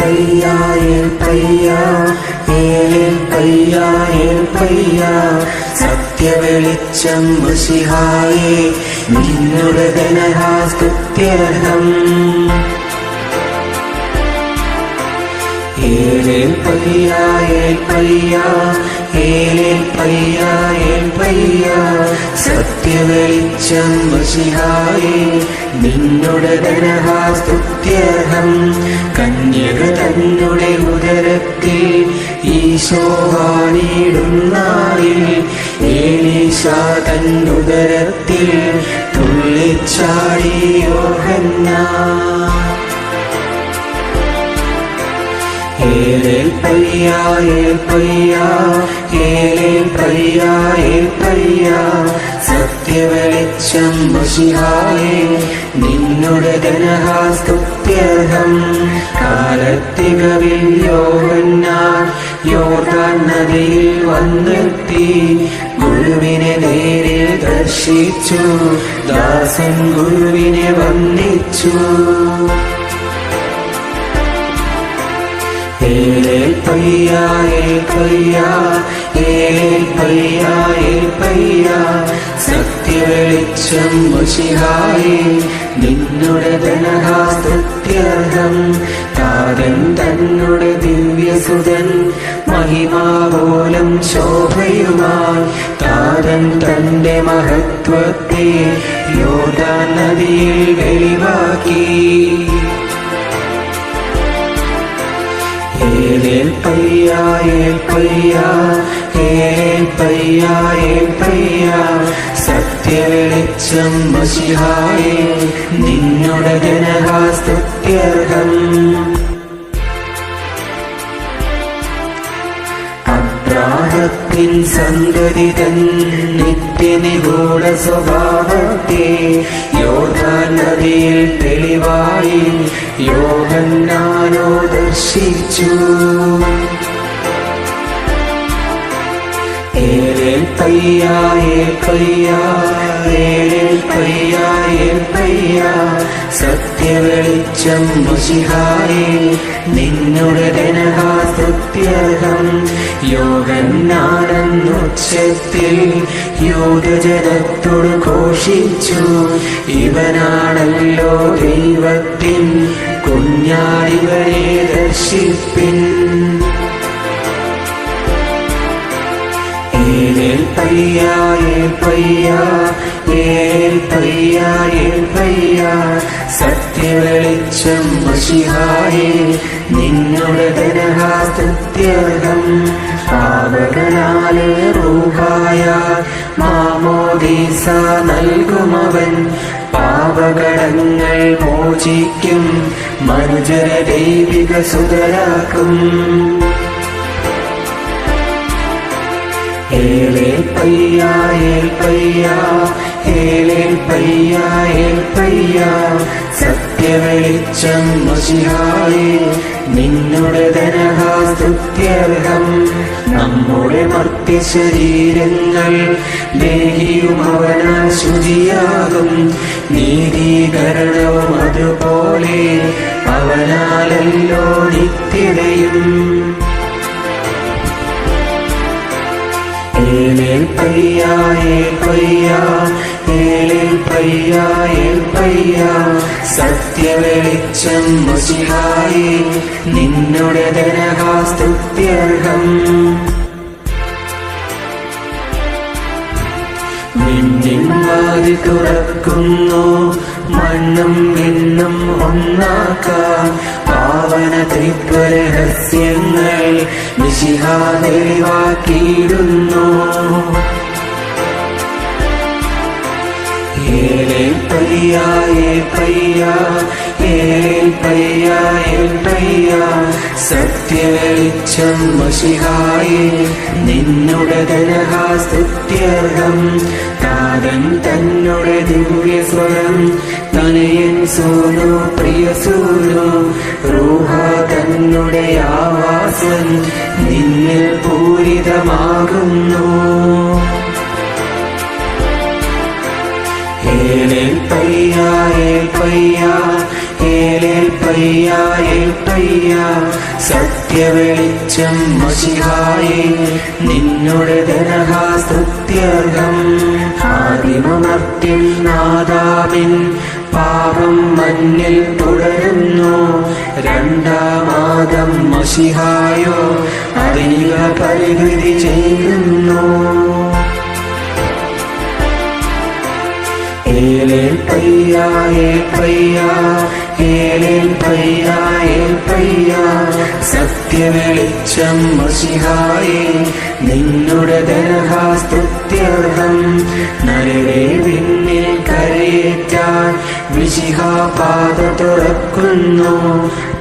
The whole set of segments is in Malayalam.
പയ്യാ ഏൽ പയ്യാ ഏലേൽ പയ്യാ ഏൽ പയ്യാ സത്യവെളിച്ചം മശിഹായേ നിന്നുടെ ധനഹാസ്തുത്യർഹം ഏലേൽ പയ്യാ ഏൽ പയ്യാ ഏലേൽ പയ്യാ ഏൽ പയ്യാ സത്യവെളിച്ചം മശിഹായേ നിന്നുടെ ധനഹാസ്തുത്യർഹം കന്യക തന്നുടെ ഉദരത്തിൽ ഈശോവാണിടുന്നാളിൽ ഏലീശാ തന്നുദരത്തിൽ തുള്ളിച്ചാടി യോഹന്നാൻ ഏലേൽ പയ്യാ ഏൽ പയ്യാ ഏലേൽ പയ്യാ ഏൽ പയ്യാ സത്യവെളിച്ചം മശിഹായേ നിന്നുടെ ധനഹാസ്തുത്യർഹം കാലത്തികവിൽ യോഹന്നാൻ യോർദാൻ നദിയിൽ വന്നെത്തി ഗുരുവിനെ നേരിൽ ദർശിച്ചു ദാസൻ ഗുരുവിനെ വന്ദിച്ചു ഏലേൽ പയ്യാ ഏൽ പയ്യാ ഏലേൽ പയ്യാ ഏൽ പയ്യാ സത്യവെളിച്ചം മശിഹായേ നിന്നുടെ ധനഹാസ്തുത്യർഹം താതൻ തന്നുടെ ദിവ്യസുതൻ മഹിമാപോലം ശോഭയുമായി താതൻ തന്റെ മഹത്വത്തെ യോർദാൻ നദിയിൽ വെളിവാക്കി ഏലേൽ പയ്യാ ഏൽ പയ്യാ ഏലേൽ പയ്യാ ഏൽ പയ്യാ സത്യവെളിച്ചം മശിഹായേ നിന്നുടെ ധനഹാസ്തുത്യർഹം അബ്രാഹത്തിൻ സന്തതി തൻ നിത്യനിഗൂഢ സ്വഭാവത്തെ യോർദാൻ നദിയിൽ തെളിവായി യോഹന്നാനോ ദർശിച്ചു ഏലേൽ പയ്യാ ഏൽ പയ്യാ ഏലേൽ പയ്യാ ഏൽ പയ്യാ സത്യവെളിച്ചം മശിഹായേ നിന്നുടെ ധനഹാസ്തുത്യർഹം യോഹന്നാനെന്നുച്ചത്തിൽ യൂദജനത്തോട് ഘോഷിച്ചു ഇവനാണല്ലോ ദൈവത്തിൻ കുഞ്ഞാടിവനെ ദർശിപ്പിൻ ഏലേൽ പയ്യാ ഏൽ പയ്യാ ഏലേൽ പയ്യാ ഏൽ പയ്യാ സത്യവെളിച്ചം മശിഹായേ നിന്നുടെ ധനഹാസ്തുത്യർഹം പാവകനാലെ റൂഹായ മാമോദീസ നൽകുമവൻ പാപകടങ്ങൾ മോചിക്കും മനുജര ദൈവിക സുതരാക്കും ഏലേൽ പയ്യാ ഏൽ പയ്യാ ഏലേൽ പയ്യാ ഏൽ പയ്യാ സത്യവെളിച്ചം മശിഹായേ നിന്നുടെ ധനഹാസ്തുത്യർഹം നമ്മുടെ മർത്യശരീരങ്ങൾ ലേഹിയും അവനാൽ ശുചിയാകും നീതീകരണവും അതുപോലെ അവനാലല്ലോ നിത്യതയും ഏലേൽ പയ്യാ ഏൽ പയ്യാ ഏലേൽ പയ്യാ ഏൽ പയ്യാ സത്യവെളിച്ചം മശിഹായേ നിന്നുടെ ധനഹാസ്തുത്യർഹം വിണ്ണിൻ വാതിൽ തുറക്കുന്നു മണ്ണും വിണ്ണും ഒന്നാക്കാൻ പാവന ത്രിത്വരഹസ്യങ്ങൾ മിശിഹാ തെളിവാക്കിയിടുന്നു ഏലേൽ പയ്യാ ഏൽ പയ്യാ ഏലേൽ പയ്യാ ഏൽ പയ്യാ സത്യവെളിച്ചം മശിഹായേ നിന്നുടെ ധനഹാസ്തുത്യർഹം താതൻ തന്നുടെ ദിവ്യസ്വരം തനയൻ സൂനു പ്രിയസൂനു റൂഹ തന്നുടെ ആവാസം നിന്നിൽ പൂരിതമാകുന്നു ഏലേൽ പയ്യാ ഏൽ പയ്യാ ഏലേൽ പയ്യാ ഏൽ പയ്യാ സത്യവെളിച്ചം മശിഹായേ നിന്നുടെ ധനഹാസ്തുത്യർഹം. ആദിമമർത്യൻ നാദാവിൻ പാപം മണ്ണിൽ തുടരുന്നു. രണ്ടാമാദം മശിഹായോ അധിക പരിഹൃതി ചെയ്യുന്നു. ഏലേൽ പയ്യ ഏൽ പയ്യ ഏലേൽ പയ്യ ഏൽ പയ്യ സത്യവെളിച്ചം മശിഹായേ നിന്നുടെ ധനഹാസ്തുത്യർഹം. നരരെ പിന്നിൽ കരയേറ്റാൻ മിശിഹാ പാത തുറക്കുന്നു.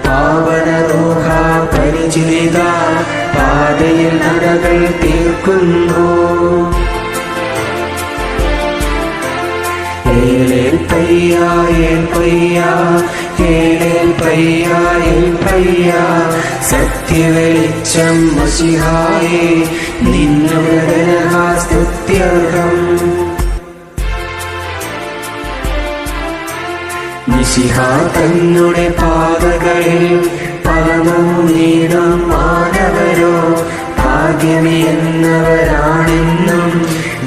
പാവന റൂഹ പരിചിത പാതയിൽ നടകൾ തീർക്കുന്നു. ഏലേൽ പയ്യ ഏൽ പയ്യ ഏലേൽ പയ്യ ഏൽ പയ്യ സത്യവെളിച്ചം മശിഹായേ നിന്നുടെ ധനഹാസ്തുത്യർഹം. മിശിഹാ തന്നുടെ പാതകളിൽ പറന്നീടും മാനവരോ ഭാഗ്യമെന്നവരാണെന്നും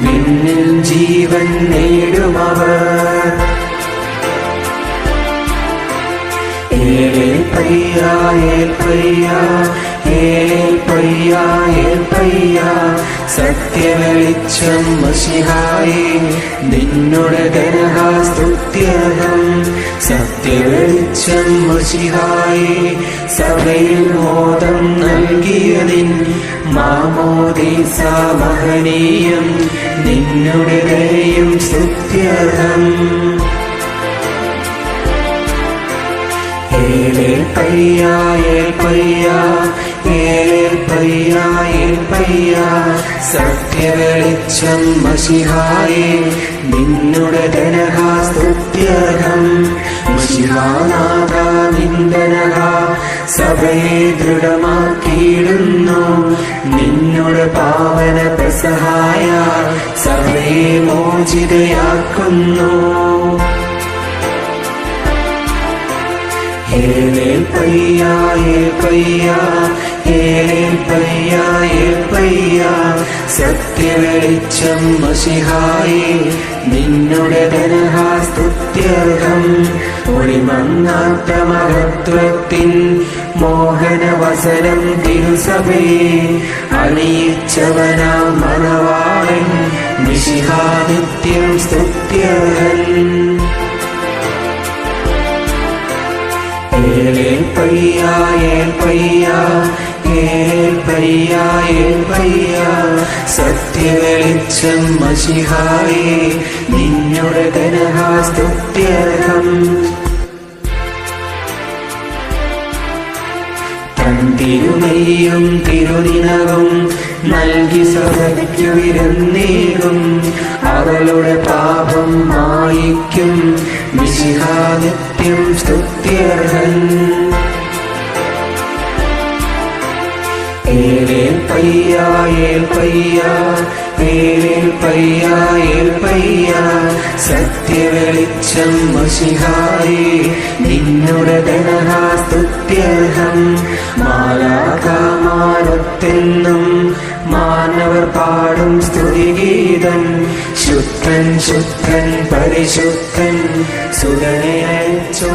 നിന്നിൽ ജീവൻ നേടുമവർ. ഏലേൽ പയ്യ ഏൽ പയ്യ ഏലേൽ പയ്യ ഏൽ പയ്യ സത്യവെളിച്ചം മശിഹായേ നിന്നുടെ ധനഹാസ്തുത്യർഹം. സത്യവെളിച്ചം മശിഹായേ സഭയിൽ മോദം നൽകിയതിൻ മാമോദീസ മഹനീയം നിന്നുടെ ദയയും സ്തുത്യർഹം. ഏലേൽ പയ്യ ഏൽ പയ്യ ഏലേൽ പയ്യ ഏൽ പയ്യ സത്യവെളിച്ചം മശിഹായേ നിന്നുടെ ധനഹാസ്തുത്യർഹം. മശിഹാനാഥ നിന്ദനഹ സഭയെ ദൃഢമാക്കിയിടുന്നു. നിന്നുടെ പാവന പ്രസഹായ സഭയെ മോചിതയാക്കുന്നു. ഏലേൽ പയ്യ ഏൽ പയ്യ ഏലേൽ പയ്യ ഏൽ പയ്യ സത്യവെളിച്ചം മശിഹായേ നിന്നുടെ ധനഹാസ്തുത്യർഹം. ഒളിമങ്ങാത്ത മഹത്വത്തിൻ മോഹനവസനം തിരുസഭയെ അണിയിച്ചവനാം മണവാളൻ മിശിഹാ നിത്യം സ്തുത്യർഹൻ. ഏലേൽ പയ്യ ഏൽ പയ്യ ഏലേൽ പയ്യ ഏൽ പയ്യ സത്യവെളിച്ചം മശിഹായേ നിന്നുടെ ധനഹാസ്തുത്യർഹം. തൻ തിരുമൈയും തിരുനിനവും നൽകി സഭയ്ക്കു വിരുന്നേകും. അവളുടെ പാപം മായിക്കും മിശിഹാ നിത്യം സ്തുത്യർഹൻ. ഏലേൽ പയ്യ ഏൽ പയ്യ ഏലേൽ പയ്യ ഏൽ പയ്യ സത്യവെളിച്ചം മശിഹായേ നിന്നുടെ ധനഹാസ്തുത്യർഹം. മാലാഖമാരത്തെന്നും മാനവർ പാടും സ്തുതിഗീതം. ശുദ്ധൻ ശുദ്ധൻ പരിശുദ്ധൻ സുതനെ അയച്ചോ